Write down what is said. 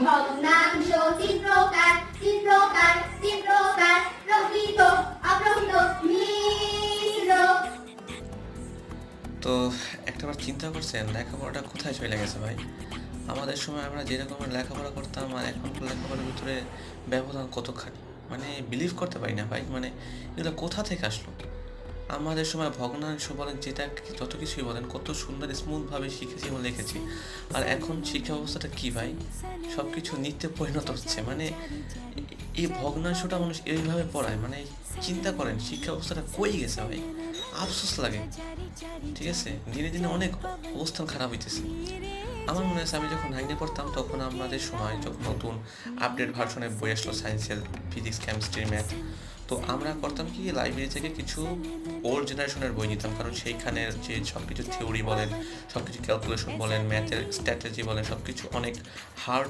ভগ্নাংশ চিত্রকার চিত্রকার চিত্রকার প্রকৃত অপ্রকৃত মিশ্র। তো একটাবার চিন্তা করছেন লেখাপড়াটা কোথায় চলে গেছে ভাই? আমাদের সময় আমরা যে রকমের লেখাপড়া করতাম আর এখনকার লেখাপড়ার ভিতরে ব্যবধান কতখানি, মানে বিলিভ করতে পারি না ভাই। মানে এগুলো কোথা থেকে আসলো? আমাদের সময় ভগ্নাংশ বলেন, যেটা যত কিছুই বলেন, কত সুন্দর স্মুথভাবে শিখেছি এবং লিখেছি। আর এখন শিক্ষা ব্যবস্থাটা কী ভাই, সব কিছু নিত্যে পরিণত হচ্ছে। মানে এই ভগ্নাংশটা মানুষ এইভাবে পড়ায়, মানে চিন্তা করেন শিক্ষা ব্যবস্থাটা কই গেছে ভাই, আফসোস লাগে। ঠিক আছে, দিনে দিনে অনেক অবস্থান খারাপ হইতেছে। আমার মনে আছে আমি যখন 9-এ পড়তাম তখন আমাদের সময় যখন নতুন আপডেট ভার্সনের বই আসলো সায়েন্সের, ফিজিক্স, কেমিস্ট্রি, ম্যাথ, তো আমরা করতাম কি লাইব্রেরি থেকে কিছু ওল্ড জেনারেশনের বই নিতাম, কারণ সেইখানের যে সব কিছু থিওরি বলেন, সব কিছু ক্যালকুলেশন বলেন, ম্যাথের স্ট্র্যাটেজি বলেন, সব কিছু অনেক হার্ড